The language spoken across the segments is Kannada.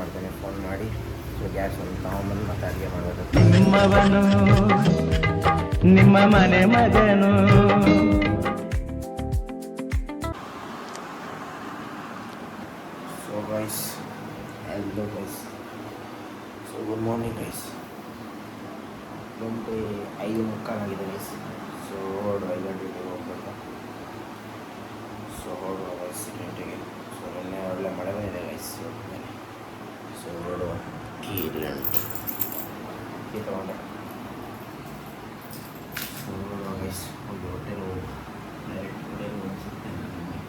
ಮಾಡ್ತೇನೆ ಫೋನ್ ಮಾಡಿ. ಸೊ ಗ್ಯಾಸ್ ಒಂದು ತಗೊಂಬಂದು ಮತ್ತೆ ಅಡುಗೆ ಮಾಡಬೇಕು. ನಿಮ್ಮವನು ನಿಮ್ಮ ಮನೆ ಮಗನು. So guys, hello guys, so good morning guys. ಗಂಟೆ 5:45 ಗೈಸ್. ಸೊ ಹೊರಡುವ, 5 ಗಂಟೆಗೆ ಹೋಗ್ಬೇಕು. ಸೊ ಹೊರಡುವ ಗೈಸ್ ಗಂಟೆಗೆ. ಸೊ ನಿನ್ನೆ ಒಳ್ಳೆ ಮಳೆ ಬಂದಿದೆ ಗೈಸ್ ಮೇಲೆ. ಸೊ ಹೊರಡುವ. ಕೀ ತಗೊಂಡೆ. ಸೊ ಹೊರಡುವ ಗೈಸ್. ಹೋಗಿ ಹೋಟೆಲ್ ಹೋಗಿ ಡೈರೆಕ್ಟ್ ಹೋಟೆಲ್ ಹೋಗಿ ಸಿಗ್ತೇನೆ ನಿಮಗೆ.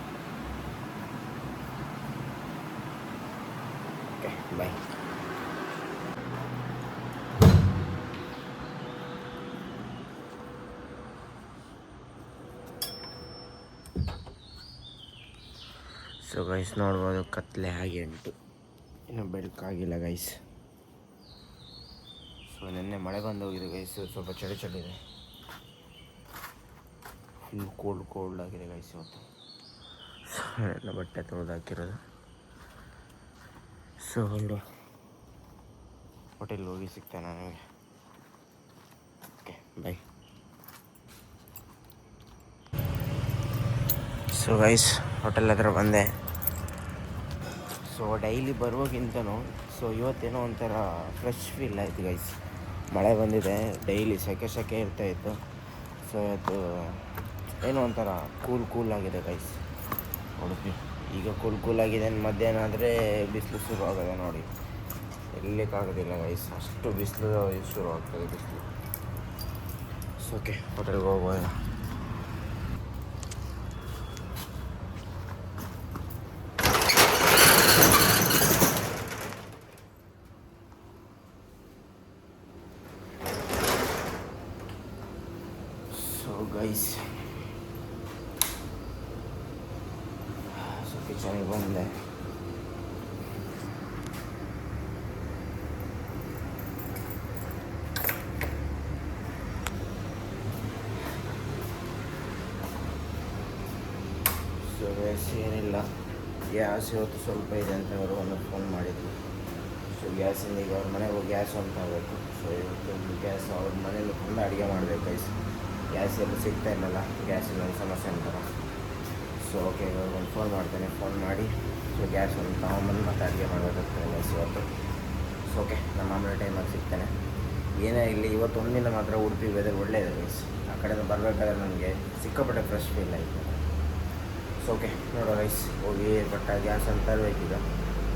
Okay bye. ಸೊ ಗೈಸ್ ನೋಡ್ಬೋದು, ಕತ್ಲೆ ಹಾಗೆ ಉಂಟು, ಇನ್ನೂ ಬೆಳಕಾಗಿಲ್ಲ ಗೈಸ್. ಸೊ ನಿನ್ನೆ ಮಳೆ ಬಂದು ಹೋಗಿದೆ ಗೈಸ್. ಸ್ವಲ್ಪ ಚಳಿ ಇದೆ, ಫುಲ್ ಕೋಲ್ಡ್ ಆಗಿದೆ ಗೈಸ್ ಇವತ್ತು. ಸೊ ಎಲ್ಲ ಬಟ್ಟೆ ತೊಳೆದು ಹಾಕಿರೋದು. ಸೊ ಹೊರಡು, ಹೋಟೆಲ್ ಹೋಗಿ ಸಿಗ್ತೇನೆ ನನಗೆ. Okay bye. So guys hotel ಹತ್ರ ಬಂದೆ. ಸೊ ಡೈಲಿ ಬರುವಾಗಿಂತನೂ ಸೊ ಇವತ್ತೇನೋ ಒಂಥರ ಫ್ರೆಶ್ ಫೀಲ್ ಆಯಿತು ಗೈಸ್. ಮಳೆ ಬಂದಿದೆ, ಡೈಲಿ ಸೆಕೆ ಇರ್ತಾಯಿತ್ತು. ಸೊ ಇವತ್ತು ಏನೋ ಒಂಥರ ಕೂಲ್ ಆಗಿದೆ ಗೈಸ್. ಉಡುಪಿ ಈಗ ಕೂಲ್ ಆಗಿದೆ. ಮಧ್ಯಾಹ್ನ ಆದರೆ ಬಿಸಿಲು ಶುರು ಆಗೋದೆ ನೋಡಿ, ಇರಲಿಕ್ಕಾಗೋದಿಲ್ಲ ಗೈಸ್, ಅಷ್ಟು ಬಿಸಿಲು ಶುರು ಆಗ್ತದೆ ಬಿಸಿಲು. ಸೊ ಓಕೆ ಹೋಟೆಲ್ಗೆ ಹೋಗ್ಬೋದು. ಗೈಸ್ ಸೊ ಕಿಚನ್ಗೆ ಬಂದೆ. ಸೊ ಗ್ಯಾಸ್ ಏನಿಲ್ಲ, ಗ್ಯಾಸ್ ಇವತ್ತು ಸ್ವಲ್ಪ ಇದೆ ಅಂತ ಅವರು ಒಂದು ಫೋನ್ ಮಾಡಿದ್ರು. ಸೊ ಗ್ಯಾಸಿಂದ ಈಗ ಅವ್ರ ಮನೆಗೆ ಹೋಗಿ ಗ್ಯಾಸ್ ಒಂದು ತಗೋಬೇಕು. ಸೊ ಇವತ್ತು ಗ್ಯಾಸ್ ಅವ್ರ ಮನೇಲಿ ತುಂಬ ಅಡುಗೆ ಮಾಡಬೇಕು ಗೈಸ್. ಗ್ಯಾಸ್ ಎಲ್ಲ ಸಿಗ್ತಾ ಇಲ್ಲಲ್ಲ, ಗ್ಯಾಸಿನ ಒಂದು ಸಮಸ್ಯೆ ಅಂತಾರೆ. ಸೊ ಓಕೆ, ಇವಾಗ ಒಂದು ಫೋನ್ ಮಾಡ್ತೇನೆ, ಫೋನ್ ಮಾಡಿ ಸೊ ಗ್ಯಾಸ್ ಒಂದು ತಗೊಂಬಂದು ಮತ್ತೆ ಅಡುಗೆ ಮಾಡಬೇಕಾಗ್ತದೆ ಗೈಸ್ ಇವತ್ತು. ಸೊ ಓಕೆ, ನಮ್ಮ ಮಾಮೂಲಿ ಟೈಮಾಗಿ ಸಿಗ್ತೇನೆ. ಏನೇ ಇಲ್ಲಿ ಇವತ್ತು ಒಂದಿನ ಮಾತ್ರ ಉಡುಪಿ ವೆದರ್ ಒಳ್ಳೆಯದು ಗೈಸ್. ಆ ಕಡೆಯಿಂದ ಬರಬೇಕಾದ್ರೆ ನನಗೆ ಸಿಕ್ಕಾಪಟ್ಟೆ ಫ್ರೆಶ್ ಫೀಲ್ ಆಯಿತು. ಸೊ ಓಕೆ ನೋಡೋ ಗೈಸ್, ಹೋಗಿ ಬಟ್ ಗ್ಯಾಸ್ ಅಂತ ತರಬೇಕೀಗ.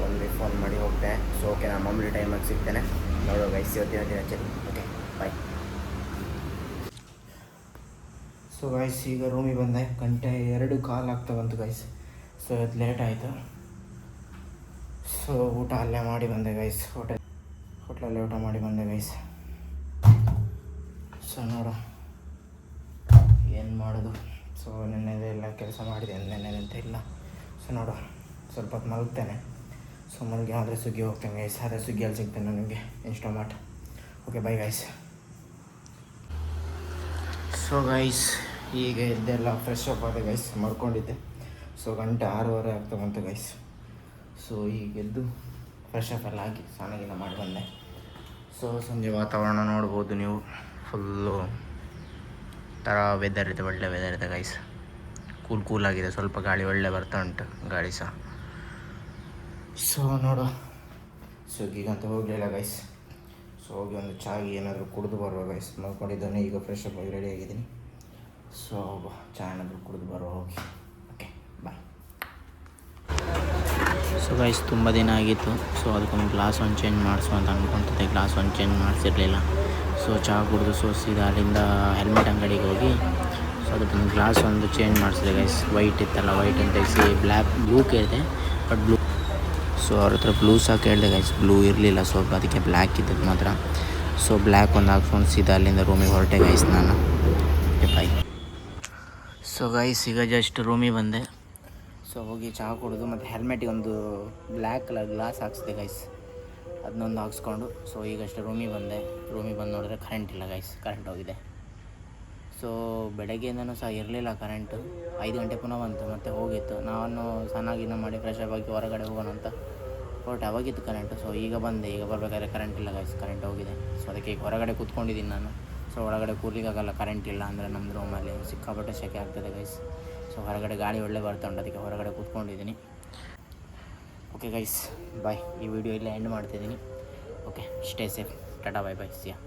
ಒಂದು ಫೋನ್ ಮಾಡಿ ಹೋಗ್ತೇನೆ. ಸೊ ಓಕೆ, ನಾನು ಮಾಮೂಲಿ ಟೈಮಾಗಿ ಸಿಗ್ತೇನೆ. ನೋಡೋ ಗೈಸ್ ಇವತ್ತಿನ ದಿನ ಚೆಲ್ಲಿ. Okay bye. ಸೊ ಗೈಸ್ ಈಗ ರೂಮಿಗೆ ಬಂದೆ. ಗಂಟೆ 2:15 ಆಗ್ತಾ ಬಂತು ಗೈಸ್. ಸೊ ಇವತ್ತು ಲೇಟ್ ಆಯಿತು. ಸೊ ಊಟ ಅಲ್ಲೇ ಮಾಡಿ ಬಂದೆ ಗೈಸ್. ಹೋಟ್ಲಲ್ಲೇ ಊಟ ಮಾಡಿ ಬಂದೆ ಗೈಸ್. ಸೊ ನೋಡು ಏನು ಮಾಡೋದು. ಸೊ ನೆನ್ನೆದೆಲ್ಲ ಕೆಲಸ ಮಾಡಿದೆ, ನೆನ್ನೆನಂತ ಇಲ್ಲ. ಸೊ ನೋಡು ಸ್ವಲ್ಪ ಹೊತ್ತು ಮಲಗ್ತೇನೆ. ಸೊ ಮಲಗಿ ಆದರೆ ಸ್ವಿಗ್ಗಿ ಹೋಗ್ತೇನೆ ಗೈಸ್. ಅದೇ ಸ್ವಿಗ್ಗಿಯಲ್ಲಿ ಸಿಗ್ತೇನೆ ನಿಮಗೆ Instamart. Okay bye guys. So guys ಈಗ ಎದ್ದೆಲ್ಲ ಫ್ರೆಶ್ ಅಪ್ ಆದ ಗೈಸ್, ಮಾಡ್ಕೊಂಡಿದ್ದೆ. ಸೊ ಗಂಟೆ 6:30 ಆಗ್ತಾ ಬಂತು ಗೈಸ್. ಸೊ ಈಗ ಎದ್ದು ಫ್ರೆಶ್ ಅಪ್ ಎಲ್ಲ ಆಗಿ ಸ್ನಾನ ಮಾಡಿ ಬಂದೆ. ಸೊ ಸಂಜೆ ವಾತಾವರಣ ನೋಡ್ಬೋದು ನೀವು, ಫುಲ್ಲು ಥರ ವೆದರ್ ಇದೆ, ಒಳ್ಳೆ ವೆದರ್ ಇದೆ ಗೈಸ್. ಕೂಲಾಗಿದೆ, ಸ್ವಲ್ಪ ಗಾಳಿ ಒಳ್ಳೆ ಬರ್ತಾ ಉಂಟು, ಗಾಳಿ ಸಹ. ಸೊ ನೋಡು, ಸ್ವಿಗ್ಗಿಗಂತ ಹೋಗಲಿಲ್ಲ ಗೈಸ್. ಸೊ ಹೋಗಿ ಒಂದು ಚಾಗಿ ಏನಾದರೂ ಕುಡಿದು ಬರುವ ಗೈಸ್. ಮಾಡ್ಕೊಂಡಿದ್ದಾನೆ, ಈಗ ಫ್ರೆಶ್ ಅಪ್ ಆಗಿ ರೆಡಿ ಆಗಿದ್ದೀನಿ. ಸೊ ಚಾ ಏನಾದರೂ ಕುಡಿದು ಬರುವ ಹೋಗಿ. Okay bye. ಸೊ ಗೈಸ್ ತುಂಬ ದಿನ ಆಗಿತ್ತು. ಸೊ ಅದಕ್ಕೊಂದು ಗ್ಲಾಸ್ ಒಂದು ಚೇಂಜ್ ಮಾಡಿಸು ಅಂತ ಅಂದ್ಕೊತಿದ್ದೆ. ಗ್ಲಾಸ್ ಒಂದು ಚೇಂಜ್ ಮಾಡಿಸಿರಲಿಲ್ಲ. ಸೊ ಚಹಾ ಕುಡಿದು ಸೊ ಸೀದಾ ಅಲ್ಲಿಂದ ಹೆಲ್ಮೆಟ್ ಅಂಗಡಿಗೆ ಹೋಗಿ ಸೊ ಅದಕ್ಕೊಂದು ಗ್ಲಾಸ್ ಒಂದು ಚೇಂಜ್ ಮಾಡಿಸಿದೆ ಗೈಸ್. ವೈಟ್ ಇತ್ತಲ್ಲ, ವೈಟ್ ಅಂತ ತೆಗಿಸಿ ಬ್ಲೂ ಕೇಳಿದೆ, ಬಟ್ ಬ್ಲೂ. ಸೊ ಅವ್ರ ಹತ್ರ ಬ್ಲೂ ಸಹ ಕೇಳಿದೆ ಗೈಸ್, ಬ್ಲೂ ಇರಲಿಲ್ಲ. ಸೊ ಅದಕ್ಕೆ ಬ್ಲ್ಯಾಕ್ ಇದ್ದದ್ದು ಮಾತ್ರ. ಸೊ ಬ್ಲ್ಯಾಕ್ ಒಂದು ಹಾಕ್ಸ್ಕೊಂಡು ಸೀದಾ ಅಲ್ಲಿಂದ ರೂಮಿಗೆ ಹೊರಟೆ ಗೈಸ್ ನಾನು. ಬಾಯ್. ಸೊ ಗೈಸ್ ಈಗ ಜಸ್ಟ್ ರೂಮಿಗೆ ಬಂದೆ. ಸೊ ಹೋಗಿ ಚಹಾ ಕುಡಿದು ಮತ್ತು ಹೆಲ್ಮೆಟಿಗೆ ಒಂದು ಬ್ಲ್ಯಾಕ್ ಕಲರ್ ಗ್ಲಾಸ್ ಹಾಕ್ಸಿದೆ ಗೈಸ್. ಅದನ್ನೊಂದು ಹಾಕ್ಸ್ಕೊಂಡು ಸೊ ಈಗಷ್ಟೇ ರೂಮಿಗೆ ಬಂದೆ. ರೂಮಿಗೆ ಬಂದು ನೋಡಿದ್ರೆ ಕರೆಂಟ್ ಇಲ್ಲ ಗೈಸ್, ಕರೆಂಟ್ ಹೋಗಿದೆ. ಸೊ ಬೆಳಗ್ಗೆಯಿಂದನೂ ಸಹ ಇರಲಿಲ್ಲ ಕರೆಂಟು. 5 ಗಂಟೆ ಪುನಃ ಬಂತು, ಮತ್ತೆ ಹೋಗಿತ್ತು. ನಾನು ಸ್ನಾನ ಮಾಡಿ ಫ್ರೆಶ್ ಅಪ್ ಆಗಿ ಹೊರಗಡೆ ಹೋಗೋಣ ಅಂತ ಬಟ್ ಅವಾಗಿತ್ತು ಕರೆಂಟು. ಸೊ ಈಗ ಬಂದೆ, ಈಗ ಬರಬೇಕಾದ್ರೆ ಕರೆಂಟ್ ಇಲ್ಲ ಗೈಸ್, ಕರೆಂಟ್ ಹೋಗಿದೆ. ಸೊ ಅದಕ್ಕೆ ಈಗ ಹೊರಗಡೆ ಕೂತ್ಕೊಂಡಿದ್ದೀನಿ ನಾನು. ಸೊ ಒಳಗಡೆ ಕೂರ್ಲಿಕ್ಕಾಗಲ್ಲ ಕರೆಂಟ್ ಇಲ್ಲ ಅಂದರೆ ನಮ್ಮ ರೂಮಲ್ಲಿ ಸಿಕ್ಕಾಪಟ್ಟೆ ಸೆಕೆ ಆಗ್ತದೆ ಗೈಸ್. ಸೊ ಹೊರಗಡೆ ಗಾಳಿ ಒಳ್ಳೆ ಬರ್ತಾ ಉಂಟು, ಅದಕ್ಕೆ ಹೊರಗಡೆ ಕೂತ್ಕೊಂಡಿದ್ದೀನಿ. ಓಕೆ ಗೈಸ್ ಬಾಯ್, ಈ ವಿಡಿಯೋ ಇಲ್ಲೇ ಎಂಡ್ ಮಾಡ್ತಿದ್ದೀನಿ. Okay stay safe, tata bye bye, ಸಿಯಾ.